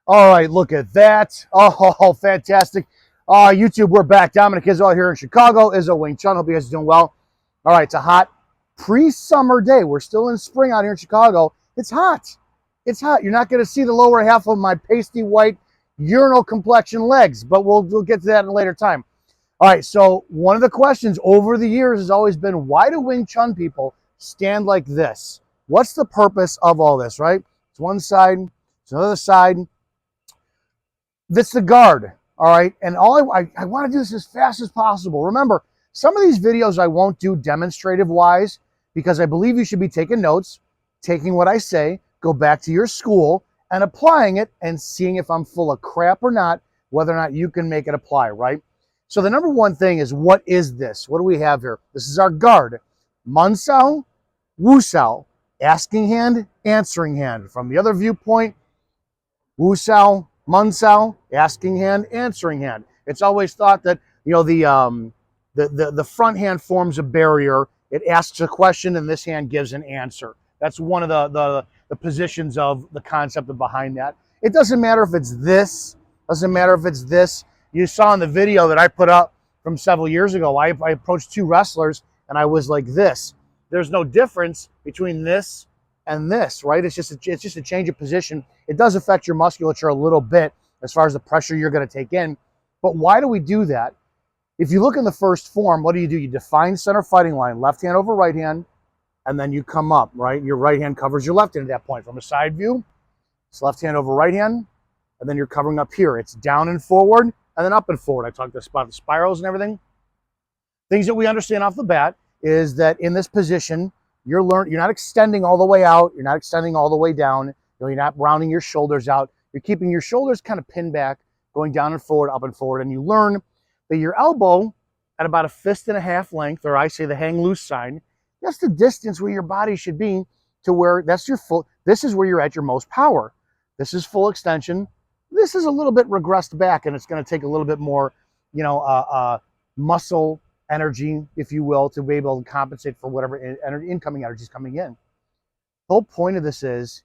All right, look at that. Oh, fantastic. YouTube, we're back. Dominick Izzo here in Chicago. Izzo Wing Chun. Hope you guys are doing well. All right, it's a hot pre-summer day. We're still in spring out here in Chicago. It's hot. It's hot. You're not going to see the lower half of my pasty white urinal complexion legs, but we'll get to that in a later time. All right, so one of the questions over the years has always been, why do Wing Chun people stand like this? What's the purpose of all this, right? It's one side, it's another side. That's the guard, all right? And all I want to do this as fast as possible. Remember, some of these videos I won't do demonstrative-wise because I believe you should be taking notes, taking what I say, go back to your school, and applying it and seeing if I'm full of crap or not, whether or not you can make it apply, right? So the number one thing is, what is this? What do we have here? This is our guard. Mun Sao, Wu Sao, asking hand, answering hand. From the other viewpoint, Wu Sao, Mun Sao, asking hand, answering hand. It's always thought that, you know, the front hand forms a barrier. It asks a question and this hand gives an answer. That's one of the positions of the concept behind that. It doesn't matter if it's this, doesn't matter if it's this. You saw in the video that I put up from several years ago, I approached two wrestlers and I was like this. There's no difference between this and this, right? It's just a change of position. It does affect your musculature a little bit as far as the pressure you're going to take in. But why do we do that? If you look in the first form, what do? You define center fighting line, left hand over right hand, and then you come up, right? Your right hand covers your left hand at that point. From a side view, it's left hand over right hand, and then you're covering up here. It's down and forward, and then up and forward. I talked about the spirals and everything. Things that we understand off the bat is that in this position, you're not extending all the way out. You're not extending all the way down. You're not rounding your shoulders out. You're keeping your shoulders kind of pinned back, going down and forward, up and forward. And you learn that your elbow at about a fist and a half length, or I say the hang loose sign, that's the distance where your body should be to where that's your full, this is where you're at your most power. This is full extension. This is a little bit regressed back, and it's going to take a little bit more, you know, muscle energy, if you will, to be able to compensate for whatever incoming energy is coming in. The whole point of this is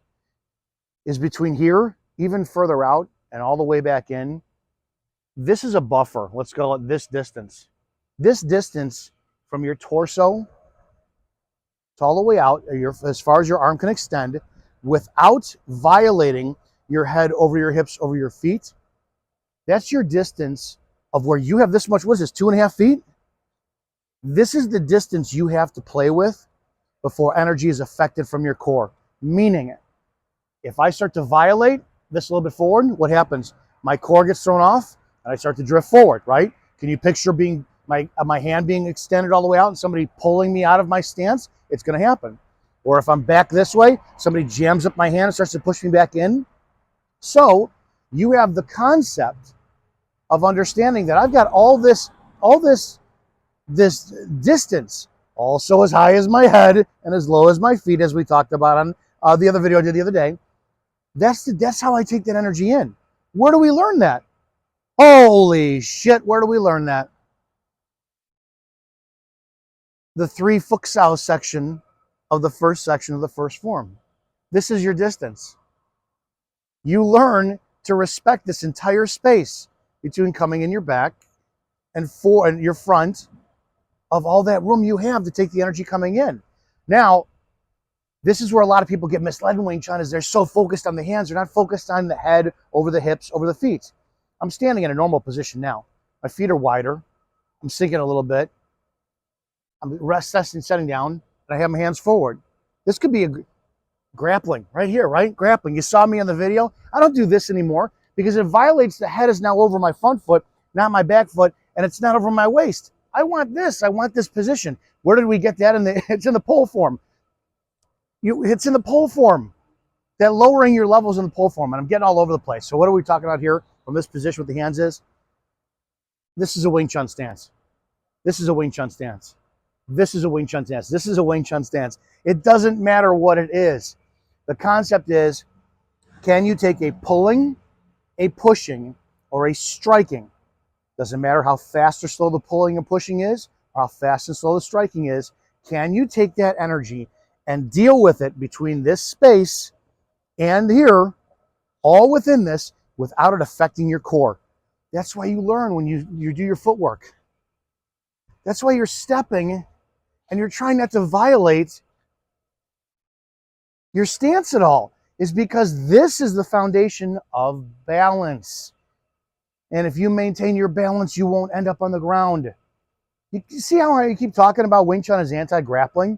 between here, even further out, and all the way back in. This is a buffer. Let's call it this distance. This distance from your torso to all the way out, as far as your arm can extend, without violating your head over your hips, over your feet. That's your distance of where you have this much. What is this, 2.5 feet? This is the distance you have to play with before energy is affected from your core. Meaning, if I start to violate this a little bit forward, what happens? My core gets thrown off and I start to drift forward, right? Can you picture being my hand being extended all the way out and somebody pulling me out of my stance? It's going to happen. Or if I'm back this way, somebody jams up my hand and starts to push me back in. So you have the concept of understanding that I've got all this distance, also as high as my head and as low as my feet, as we talked about on the other video I did the other day. That's how I take that energy in. Where do we learn that? Holy shit, where do we learn that? The 3 Fuxao section of the first section of the first form. This is your distance. You learn to respect this entire space between coming in your back and your front, of all that room you have to take the energy coming in. Now, this is where a lot of people get misled in Wing Chun, is they're so focused on the hands, they're not focused on the head, over the hips, over the feet. I'm standing in a normal position now. My feet are wider. I'm sinking a little bit. I'm resting, setting down, and I have my hands forward. This could be a grappling right here, right? Grappling. You saw me in the video. I don't do this anymore because it violates. The head is now over my front foot, not my back foot, and it's not over my waist. I want this. I want this position. Where did we get that? It's in the pole form. It's in the pole form. That lowering your levels in the pole form, and I'm getting all over the place. So what are we talking about here from this position with the hands is? This is a Wing Chun stance. This is a Wing Chun stance. This is a Wing Chun stance. This is a Wing Chun stance. It doesn't matter what it is. The concept is, can you take a pulling, a pushing, or a striking? Doesn't matter how fast or slow the pulling and pushing is, or how fast and slow the striking is. Can you take that energy and deal with it between this space and here, all within this? without it affecting your core. That's why you learn when you do your footwork. That's why you're stepping and you're trying not to violate your stance at all, is because this is the foundation of balance. And if you maintain your balance, you won't end up on the ground. You see how I keep talking about Wing Chun as anti-grappling?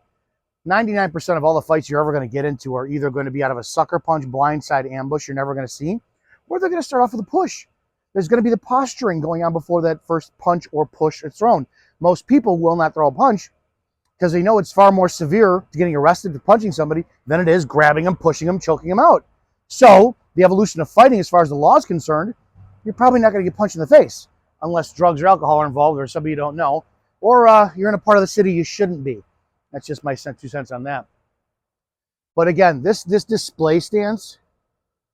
99% of all the fights you're ever going to get into are either going to be out of a sucker punch, blindside ambush you're never going to see, or they're going to start off with a push. There's going to be the posturing going on before that first punch or push is thrown. Most people will not throw a punch because they know it's far more severe to getting arrested for punching somebody than it is grabbing them, pushing them, choking them out. So the evolution of fighting, as far as the law is concerned, you're probably not going to get punched in the face unless drugs or alcohol are involved or somebody you don't know, or you're in a part of the city you shouldn't be. That's just my 2 cents on that. But again, this display stance,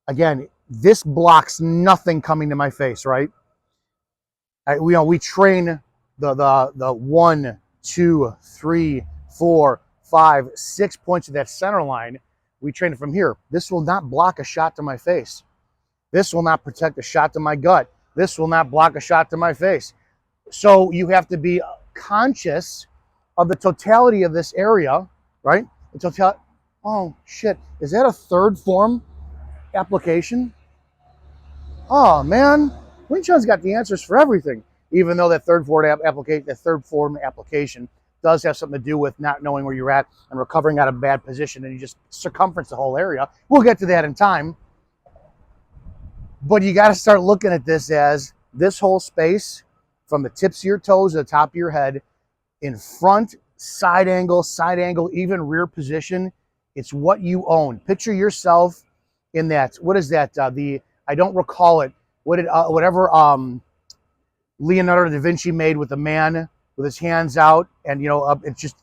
again, this blocks nothing coming to my face, right? We train the 1, 2, 3, 4, 5, 6 points of that center line. We train it from here. This will not block a shot to my face. This will not protect a shot to my gut. This will not block a shot to my face. So you have to be conscious of the totality of this area, right? Oh, shit. Is that a third form application? Oh, man. Wing Chun's got the answers for everything, even though that third form application does have something to do with not knowing where you're at and recovering out of a bad position, and you just circumference the whole area. We'll get to that in time. But you got to start looking at this as this whole space from the tips of your toes to the top of your head, in front, side angle, even rear position. It's what you own. Picture yourself in that. What is that? I don't recall it. Whatever Leonardo da Vinci made with the man with his hands out, and it's just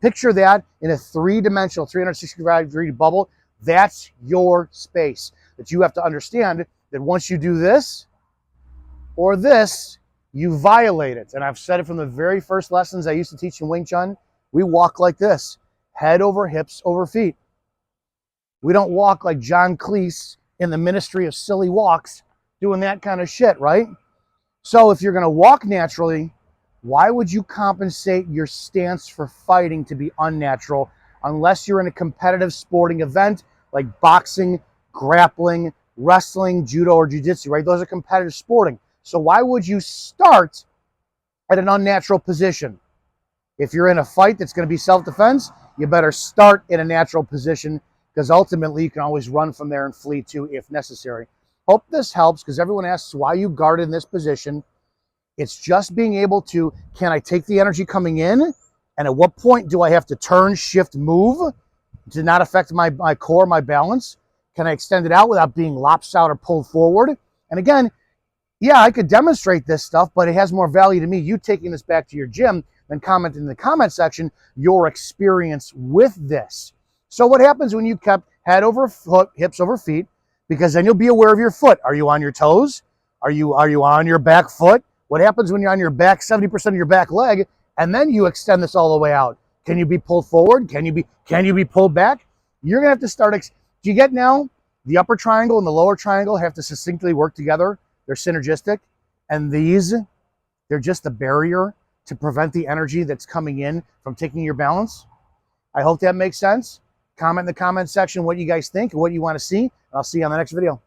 picture that in a 3-dimensional, 365-degree bubble. That's your space. That you have to understand that once you do this or this, you violate it. And I've said it from the very first lessons I used to teach in Wing Chun. We walk like this, head over hips over feet. We don't walk like John Cleese in the Ministry of Silly Walks doing that kind of shit, right? So if you're going to walk naturally, why would you compensate your stance for fighting to be unnatural unless you're in a competitive sporting event like boxing, grappling, wrestling, judo, or jiu-jitsu, right? Those are competitive sporting. So why would you start at an unnatural position? If you're in a fight that's going to be self-defense, you better start in a natural position, because ultimately you can always run from there and flee too if necessary. Hope this helps, because everyone asks why you guard in this position. It's just being able to, can I take the energy coming in? And at what point do I have to turn, shift, move to not affect my core, my balance? Can I extend it out without being lopsided or pulled forward? And again, yeah, I could demonstrate this stuff, but it has more value to me, you taking this back to your gym, than commenting in the comment section your experience with this. So what happens when you kept head over foot, hips over feet? Because then you'll be aware of your foot. Are you on your toes? Are you on your back foot? What happens when you're on your back, 70% of your back leg, and then you extend this all the way out? Can you be pulled forward? Can you be pulled back? You're going to have to start. Do you get now? The upper triangle and the lower triangle have to succinctly work together. They're synergistic. And these, they're just a barrier to prevent the energy that's coming in from taking your balance. I hope that makes sense. Comment in the comment section what you guys think and what you want to see. I'll see you on the next video.